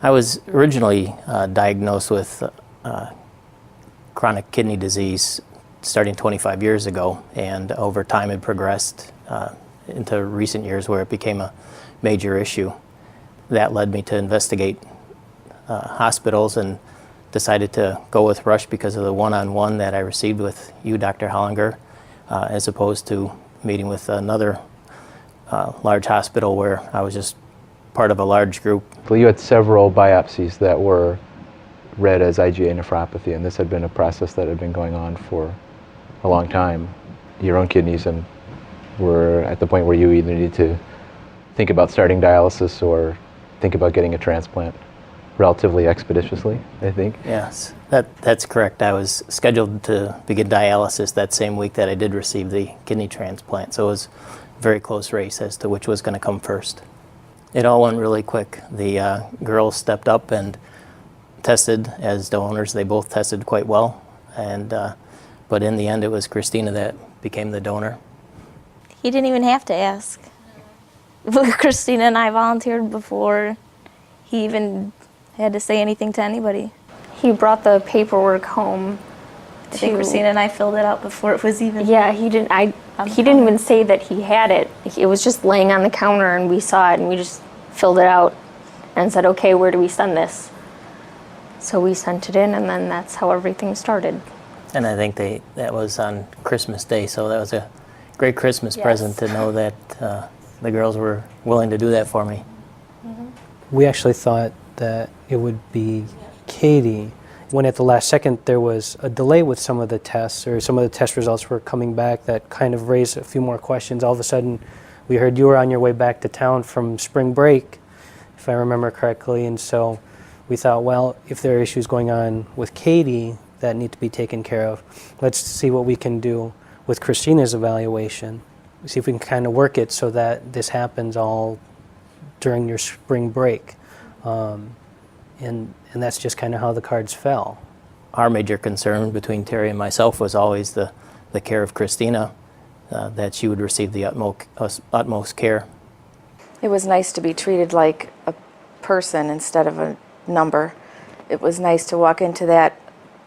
I was originally diagnosed with chronic kidney disease starting 25 years ago, and over time it progressed into recent years where it became a major issue. That led me to investigate hospitals and decided to go with Rush because of the one-on-one that I received with you, Dr. Hollinger, as opposed to meeting with another large hospital where I was just part of a large group. Well, you had several biopsies that were read as IgA nephropathy, and this had been a process that had been going on for a long time. Your own kidneys and were at the point where you either need to think about starting dialysis or think about getting a transplant relatively expeditiously, I think. Yes, that's correct. I was scheduled to begin dialysis that same week that I did receive the kidney transplant, so it was a very close race as to which was going to come first. It all went really quick. The girls stepped up and tested as donors. They both tested quite well, and but in the end it was Christina that became the donor. He didn't even have to ask. Christina and I volunteered before he even had to say anything to anybody. He brought the paperwork home. I think Christina and I filled it out before it was even. Yeah, he didn't. He didn't even say that he had it. It was just laying on the counter, and we saw it, and we just filled it out, and said, "Okay, where do we send this?" So we sent it in, and then that's how everything started. And I think that was on Christmas Day, so that was a great Christmas present to know that the girls were willing to do that for me. Mm-hmm. We actually thought that it would be Katie. When at the last second there was a delay with some of the tests, or some of the test results were coming back that kind of raised a few more questions. All of a sudden we heard you were on your way back to town from spring break, if I remember correctly, and so we thought, well, if there are issues going on with Katie that need to be taken care of, let's see what we can do with Christina's evaluation. See if we can kind of work it so that this happens all during your spring break. And that's just kind of how the cards fell. Our major concern between Terry and myself was always the care of Christina, that she would receive the utmost care. It was nice to be treated like a person instead of a number. It was nice to walk into that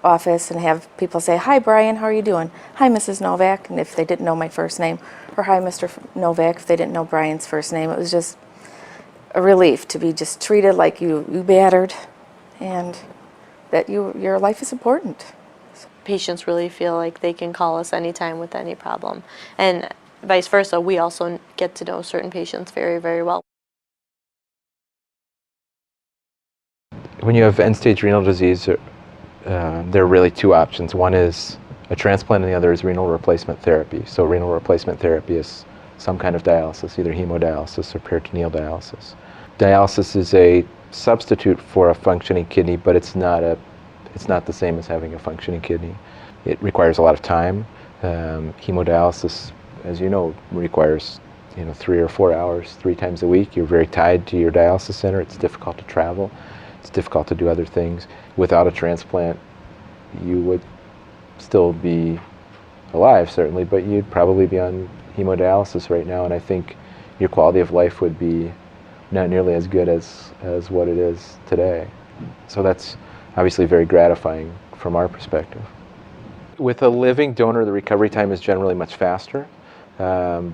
office and have people say, "Hi Brian, how are you doing? Hi Mrs. Novak," and if they didn't know my first name, or "Hi Mr. Novak," if they didn't know Brian's first name. It was just a relief to be just treated like you mattered, and that your life is important. Patients really feel like they can call us anytime with any problem, and vice versa. We also get to know certain patients very, very well. When you have end-stage renal disease, there are really two options. One is a transplant and the other is renal replacement therapy. So renal replacement therapy is some kind of dialysis, either hemodialysis or peritoneal dialysis. Dialysis is a substitute for a functioning kidney, but it's not the same as having a functioning kidney. It requires a lot of time. Hemodialysis, as you know, requires 3 or 4 hours, 3 times a week. You're very tied to your dialysis center. It's difficult to travel. It's difficult to do other things. Without a transplant, you would still be alive, certainly, but you'd probably be on hemodialysis right now, and I think your quality of life would be not nearly as good as what it is today. So that's obviously very gratifying from our perspective. With a living donor, the recovery time is generally much faster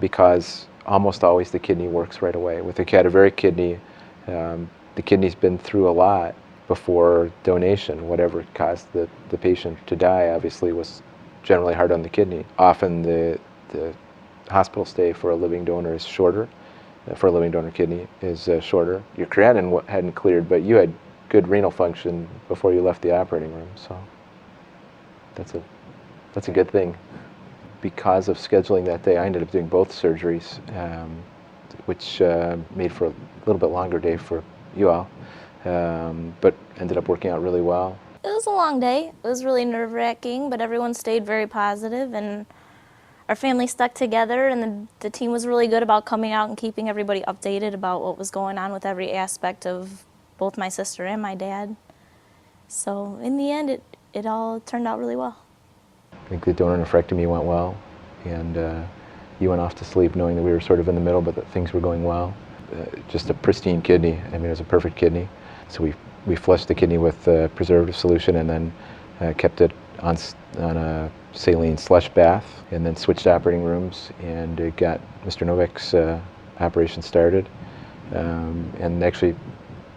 because almost always the kidney works right away. With a cadaveric kidney, the kidney's been through a lot before donation. Whatever caused the patient to die obviously was generally hard on the kidney. Often the hospital stay for a living donor is shorter, for a living donor kidney is shorter. Your creatinine hadn't cleared, but you had good renal function before you left the operating room, so that's a good thing. Because of scheduling that day, I ended up doing both surgeries, which made for a little bit longer day for you all, but ended up working out really well. It was a long day. It was really nerve-wracking, but everyone stayed very positive, and our family stuck together, and the team was really good about coming out and keeping everybody updated about what was going on with every aspect of both my sister and my dad. So in the end, it all turned out really well. I think the donor nephrectomy went well, and you went off to sleep knowing that we were sort of in the middle, but that things were going well. Just a pristine kidney. I mean, it was a perfect kidney. So we flushed the kidney with a preservative solution and then kept it on a saline slush bath, and then switched operating rooms and got Mr. Novik's operation started. And actually,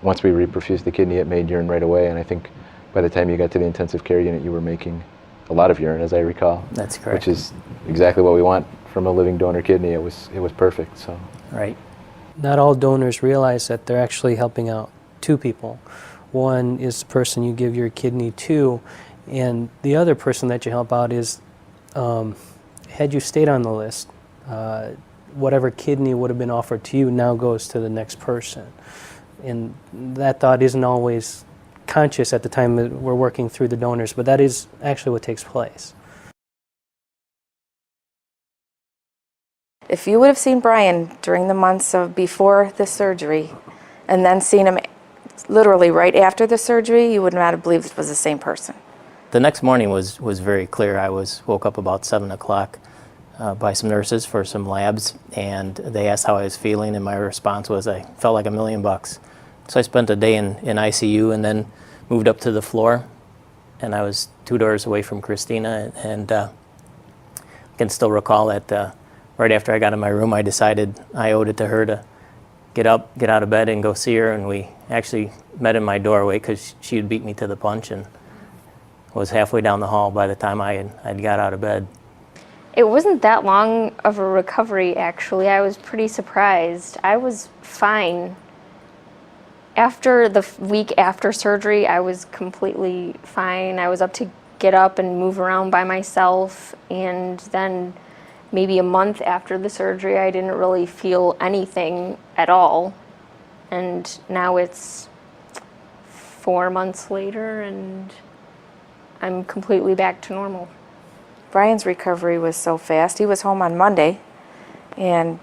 once we reperfused the kidney, it made urine right away, and I think by the time you got to the intensive care unit, you were making a lot of urine, as I recall. That's correct. Which is exactly what we want from a living donor kidney. It was perfect. So. Right. Not all donors realize that they're actually helping out two people. One is the person you give your kidney to, and the other person that you help out is, had you stayed on the list, whatever kidney would have been offered to you now goes to the next person. And that thought isn't always conscious at the time that we're working through the donors, but that is actually what takes place. If you would have seen Brian during the months of before the surgery and then seen him literally right after the surgery, you would not have believed it was the same person. The next morning was very clear. I woke up about 7 o'clock by some nurses for some labs, and they asked how I was feeling, and my response was I felt like $1,000,000. So I spent a day in ICU and then moved up to the floor, and I was 2 doors away from Christina, and I can still recall that right after I got in my room, I decided I owed it to her to get out of bed and go see her, and we actually met in my doorway because she had beat me to the punch and was halfway down the hall by the time I'd got out of bed. It wasn't that long of a recovery, actually. I was pretty surprised. I was fine. After the week after surgery, I was completely fine. I was up to get up and move around by myself, and then maybe a month after the surgery, I didn't really feel anything at all. And now it's 4 months later, and I'm completely back to normal. Brian's recovery was so fast. He was home on Monday, and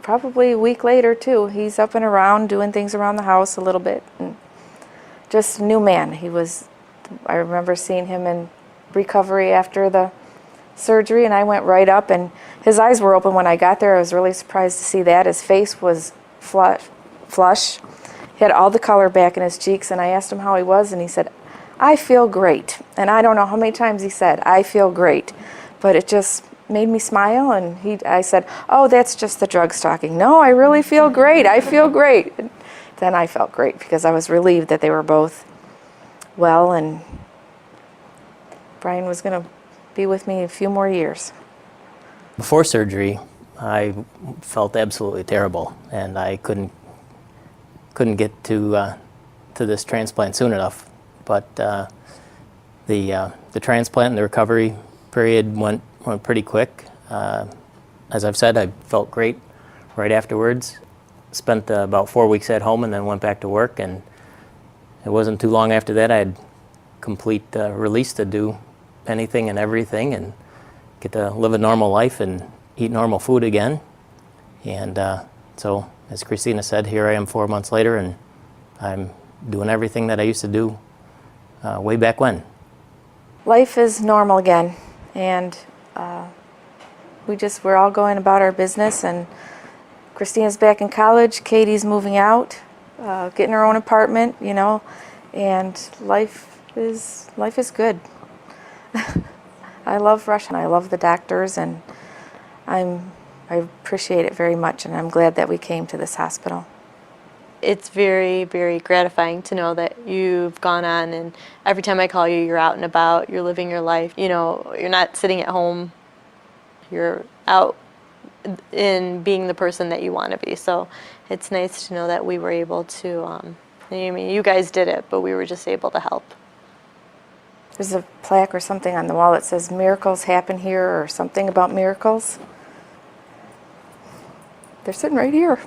probably a week later too, he's up and around doing things around the house a little bit, and just a new man. I remember seeing him in recovery after the surgery, and I went right up, and his eyes were open when I got there. I was really surprised to see that. His face was flush. He had all the color back in his cheeks, and I asked him how he was, and he said, "I feel great." And I don't know how many times he said, "I feel great," but it just made me smile, and I said, "Oh, that's just the drugs talking." "No, I really feel great. I feel great." And then I felt great because I was relieved that they were both well, and Brian was going to be with me a few more years. Before surgery, I felt absolutely terrible, and I couldn't get to this transplant soon enough. But the transplant and the recovery period went pretty quick. As I've said, I felt great right afterwards. Spent about 4 weeks at home and then went back to work, and it wasn't too long after that I had complete release to do anything and everything and get to live a normal life and eat normal food again. And so, as Christina said, here I am 4 months later, and I'm doing everything that I used to do way back when. Life is normal again, and we're all going about our business, and Christina's back in college, Katie's moving out, getting her own apartment, and life is good. I love Russia, and I love the doctors, and I appreciate it very much, and I'm glad that we came to this hospital. It's very, very gratifying to know that you've gone on, and every time I call you, you're out and about, you're living your life. You're not sitting at home. You're out in being the person that you want to be. So it's nice to know that we were able to, you guys did it, but we were just able to help. There's a plaque or something on the wall that says miracles happen here, or something about miracles. They're sitting right here.